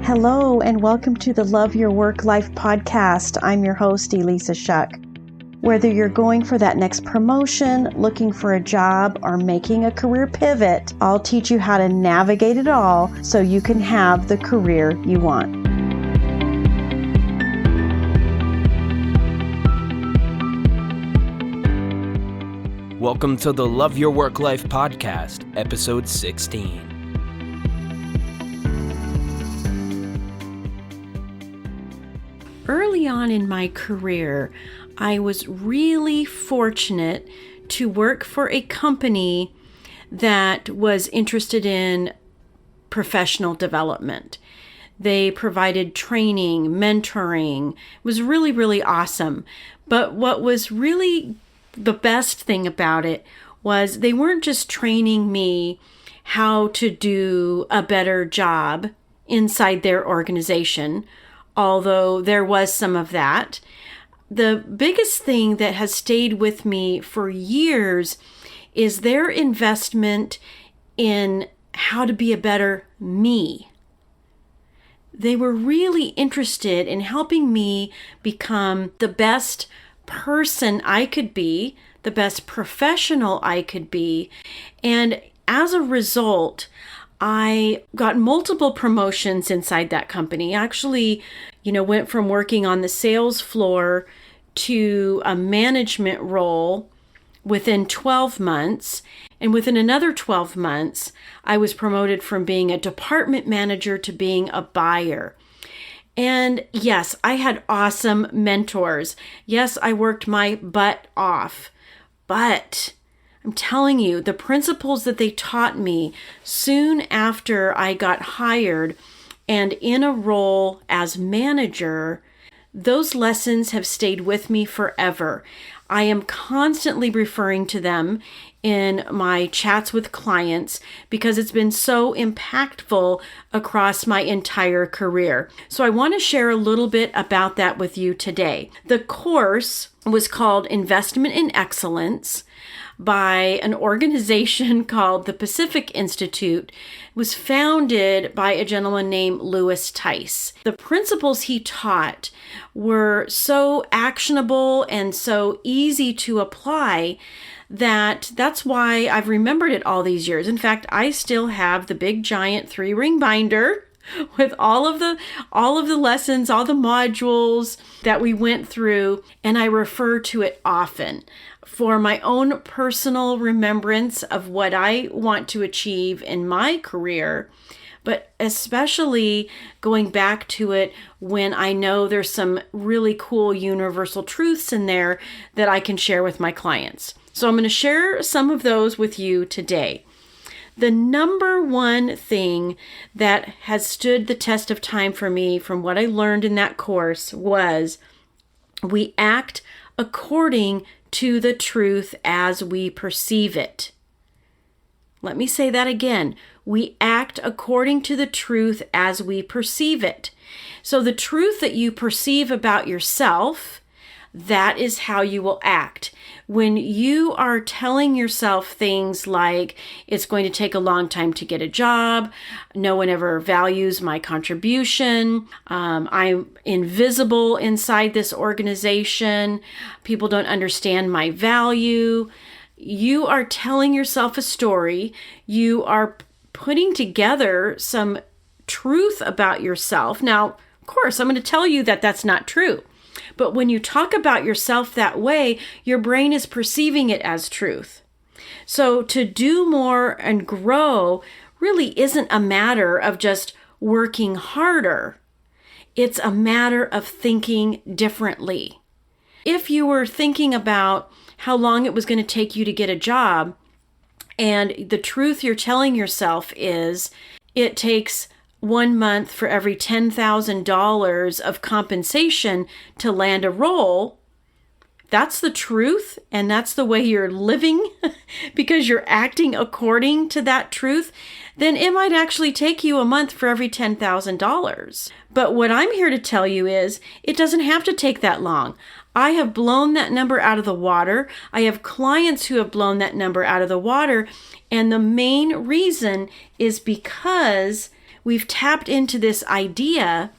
Hello, and welcome to the Love Your Work Life podcast. I'm your host, Elissa Shuck. Whether you're going for that next promotion, looking for a job, or making a career pivot, I'll teach you how to navigate it all so you can have the career you want. Welcome to the Love Your Work Life podcast, episode 16. Early on in my career, I was really fortunate to work for a company that was interested in professional development. They provided training, mentoring. It was really, really awesome. But what was really the best thing about it was they weren't just training me how to do a better job inside their organization, although there was some of that. The biggest thing that has stayed with me for years is their investment in how to be a better me. They were really interested in helping me become the best person I could be, the best professional I could be. And as a result, I got multiple promotions inside that company. Actually, went from working on the sales floor to a management role within 12 months. And within another 12 months, I was promoted from being a department manager to being a buyer. And yes, I had awesome mentors. Yes, I worked my butt off. But I'm telling you, the principles that they taught me soon after I got hired and in a role as manager, those lessons have stayed with me forever. I am constantly referring to them in my chats with clients because it's been so impactful across my entire career. So I want to share a little bit about that with you today. The course was called Investment in Excellence by an organization called the Pacific Institute. It was founded by a gentleman named Lewis Tice. The principles he taught were so actionable and so easy to apply that's why I've remembered it all these years. In fact, I still have the big giant 3-ring binder with all of the lessons, all the modules that we went through, and I refer to it often for my own personal remembrance of what I want to achieve in my career, but especially going back to it when I know there's some really cool universal truths in there that I can share with my clients. So I'm going to share some of those with you today. The number one thing that has stood the test of time for me from what I learned in that course was we act according to the truth as we perceive it. Let me say that again. We act according to the truth as we perceive it. So the truth that you perceive about yourself, that is how you will act. When you are telling yourself things like, it's going to take a long time to get a job, no one ever values my contribution, I'm invisible inside this organization, people don't understand my value, you are telling yourself a story, you are putting together some truth about yourself. Now, of course, I'm going to tell you that that's not true. But when you talk about yourself that way, your brain is perceiving it as truth. So to do more and grow really isn't a matter of just working harder. It's a matter of thinking differently. If you were thinking about how long it was going to take you to get a job, and the truth you're telling yourself is it takes 1 month for every $10,000 of compensation to land a role, that's the truth and that's the way you're living because you're acting according to that truth, then it might actually take you a month for every $10,000. But what I'm here to tell you is it doesn't have to take that long. I have blown that number out of the water. I have clients who have blown that number out of the water. And the main reason is because we've tapped into this idea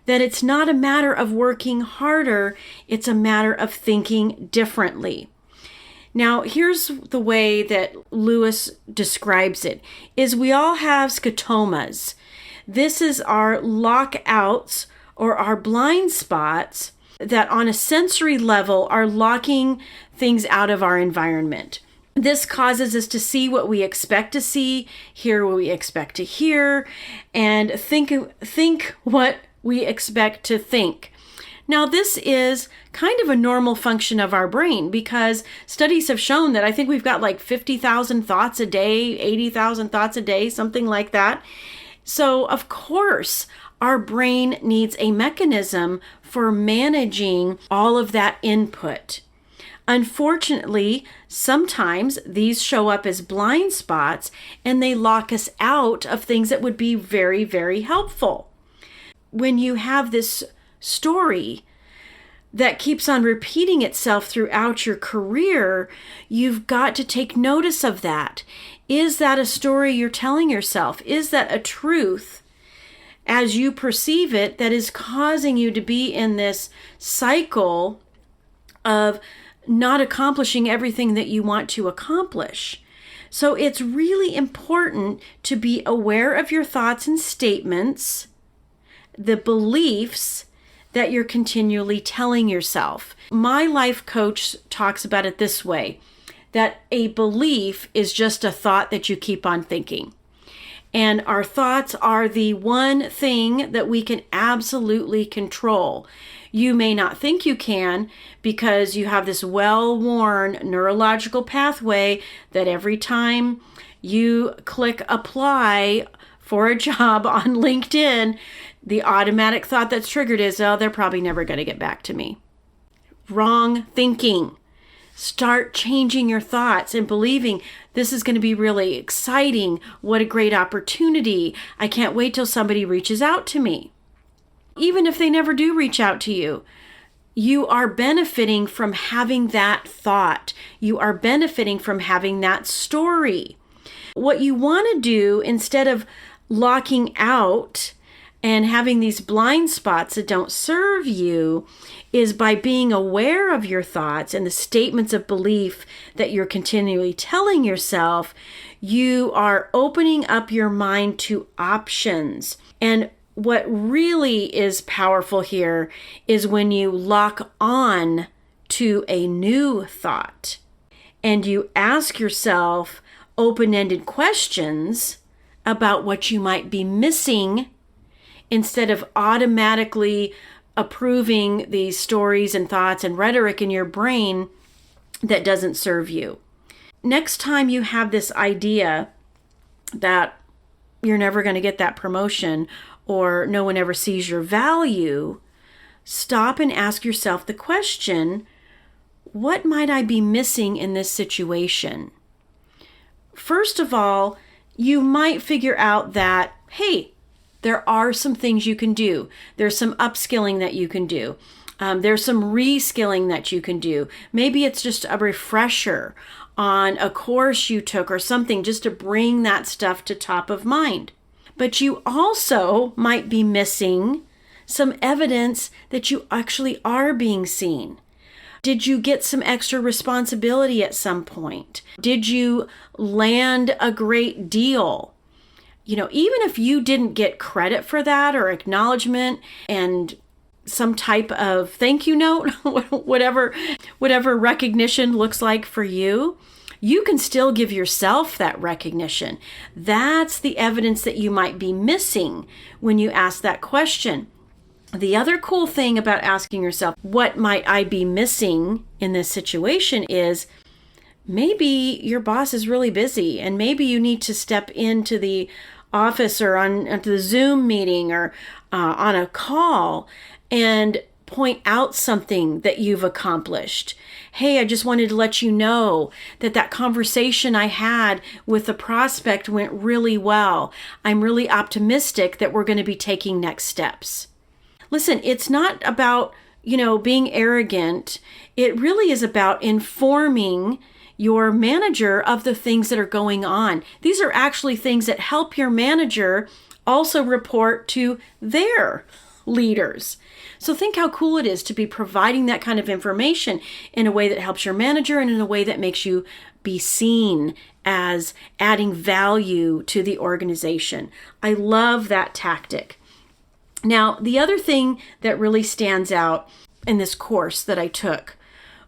that it's not a matter of working harder, it's a matter of thinking differently. Now, here's the way that Lewis describes it, is we all have scotomas. This is our lockouts or our blind spots that on a sensory level are locking things out of our environment. This causes us to see what we expect to see, hear what we expect to hear, and think what we expect to think. Now, this is kind of a normal function of our brain because studies have shown that I think we've got like 50,000 thoughts a day, 80,000 thoughts a day, something like that. So, of course, our brain needs a mechanism for managing all of that input. Unfortunately, sometimes these show up as blind spots and they lock us out of things that would be very, very helpful. When you have this story that keeps on repeating itself throughout your career, you've got to take notice of that. Is that a story you're telling yourself? Is that a truth as you perceive it that is causing you to be in this cycle of not accomplishing everything that you want to accomplish? So it's really important to be aware of your thoughts and statements, the beliefs that you're continually telling yourself. My life coach talks about it this way, that a belief is just a thought that you keep on thinking. And our thoughts are the one thing that we can absolutely control. You may not think you can because you have this well-worn neurological pathway that every time you click apply for a job on LinkedIn, the automatic thought that's triggered is, oh, they're probably never going to get back to me. Wrong thinking. Start changing your thoughts and believing this is going to be really exciting. What a great opportunity. I can't wait till somebody reaches out to me. Even if they never do reach out to you, you are benefiting from having that thought. You are benefiting from having that story. What you want to do instead of locking out and having these blind spots that don't serve you is by being aware of your thoughts and the statements of belief that you're continually telling yourself, you are opening up your mind to options. And what really is powerful here is when you lock on to a new thought and you ask yourself open-ended questions about what you might be missing instead of automatically approving these stories and thoughts and rhetoric in your brain that doesn't serve you. Next time you have this idea that you're never going to get that promotion or no one ever sees your value, stop and ask yourself the question, what might I be missing in this situation? First of all, you might figure out that, hey, there are some things you can do. There's some upskilling that you can do. There's some reskilling that you can do. Maybe it's just a refresher on a course you took or something just to bring that stuff to top of mind. But you also might be missing some evidence that you actually are being seen. Did you get some extra responsibility at some point? Did you land a great deal? You know, even if you didn't get credit for that or acknowledgement and some type of thank you note, whatever recognition looks like for you, you can still give yourself that recognition. That's the evidence that you might be missing when you ask that question. The other cool thing about asking yourself, what might I be missing in this situation, is maybe your boss is really busy and maybe you need to step into the office or onto the Zoom meeting or on a call and point out something that you've accomplished. Hey, I just wanted to let you know that conversation I had with the prospect went really well. I'm really optimistic that we're going to be taking next steps. Listen, it's not about, being arrogant. It really is about informing your manager of the things that are going on. These are actually things that help your manager also report to their leaders. So think how cool it is to be providing that kind of information in a way that helps your manager and in a way that makes you be seen as adding value to the organization. I love that tactic. Now, the other thing that really stands out in this course that I took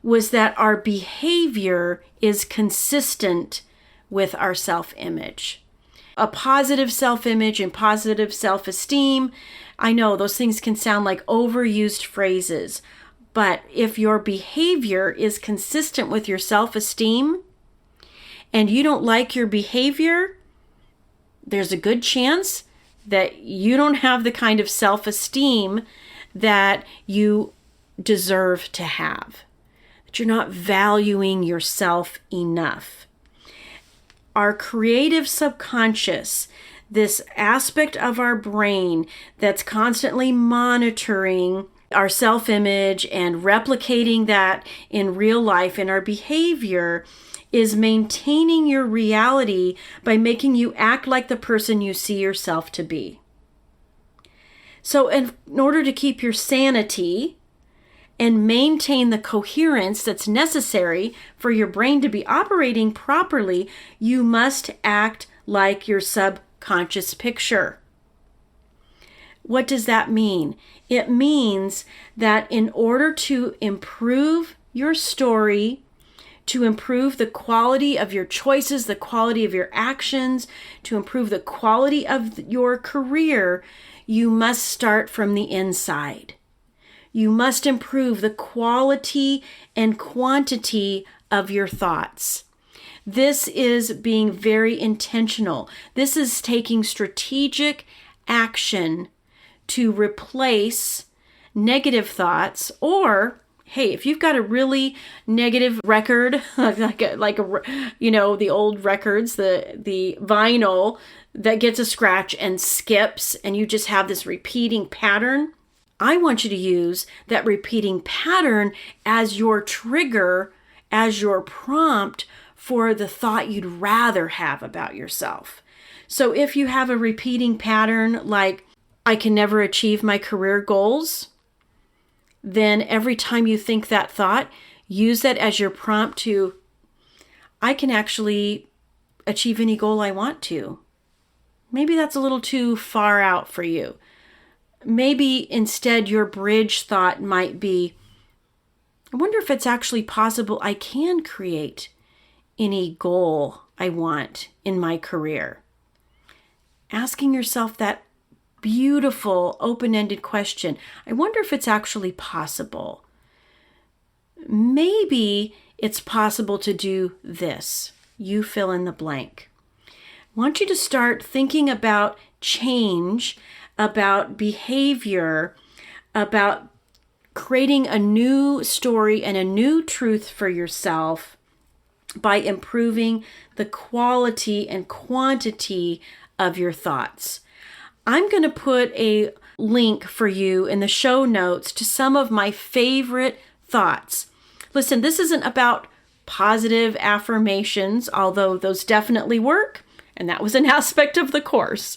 was that our behavior is consistent with our self-image. A positive self-image and positive self-esteem, I know those things can sound like overused phrases, but if your behavior is consistent with your self-esteem and you don't like your behavior, there's a good chance that you don't have the kind of self-esteem that you deserve to have, that you're not valuing yourself enough. Our creative subconscious, this aspect of our brain that's constantly monitoring our self-image and replicating that in real life in our behavior, is maintaining your reality by making you act like the person you see yourself to be. So in order to keep your sanity and maintain the coherence that's necessary for your brain to be operating properly, you must act like your subconscious picture. What does that mean? It means that in order to improve your story, to improve the quality of your choices, the quality of your actions, to improve the quality of your career, you must start from the inside. You must improve the quality and quantity of your thoughts. This is being very intentional. This is taking strategic action to replace negative thoughts, or hey, if you've got a really negative record, like the old records, the vinyl that gets a scratch and skips, and you just have this repeating pattern, I want you to use that repeating pattern as your trigger, as your prompt for the thought you'd rather have about yourself. So if you have a repeating pattern like, I can never achieve my career goals, then every time you think that thought, use that as your prompt to, I can actually achieve any goal I want to. Maybe that's a little too far out for you. Maybe instead your bridge thought might be, I wonder if it's actually possible I can create any goal I want in my career. Asking yourself that beautiful open-ended question. I wonder if it's actually possible. Maybe it's possible to do this. You fill in the blank. I want you to start thinking about change, about behavior, about creating a new story and a new truth for yourself by improving the quality and quantity of your thoughts. I'm going to put a link for you in the show notes to some of my favorite thoughts. Listen, this isn't about positive affirmations, although those definitely work, and that was an aspect of the course.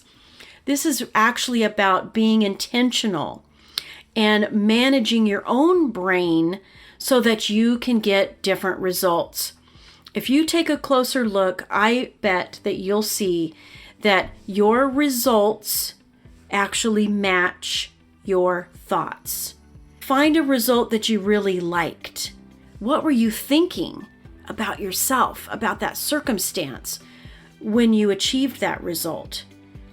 This is actually about being intentional and managing your own brain so that you can get different results. If you take a closer look, I bet that you'll see that your results actually match your thoughts. Find a result that you really liked. What were you thinking about yourself, about that circumstance when you achieved that result?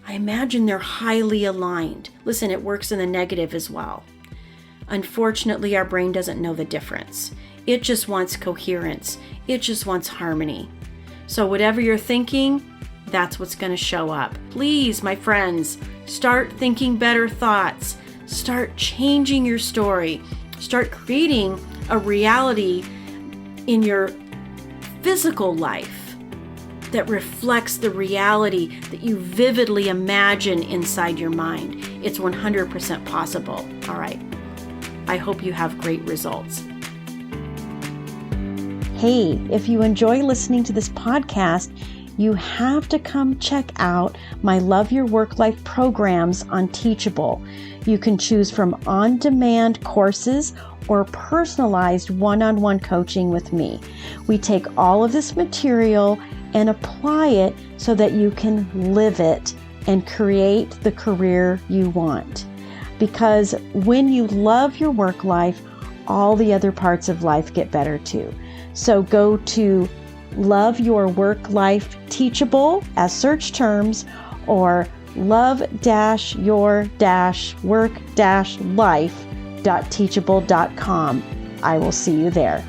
I imagine they're highly aligned. Listen, it works in the negative as well. Unfortunately, our brain doesn't know the difference. It just wants coherence. It just wants harmony. So whatever you're thinking, that's what's going to show up. Please, my friends, start thinking better thoughts. Start changing your story. Start creating a reality in your physical life that reflects the reality that you vividly imagine inside your mind. It's 100% possible. All right. I hope you have great results. Hey, if you enjoy listening to this podcast, you have to come check out my Love Your Work Life programs on Teachable. You can choose from on-demand courses or personalized one-on-one coaching with me. We take all of this material and apply it so that you can live it and create the career you want. Because when you love your work life, all the other parts of life get better too. So go to Love Your Work Life Teachable as search terms, or love-your-work-life.teachable.com. I will see you there.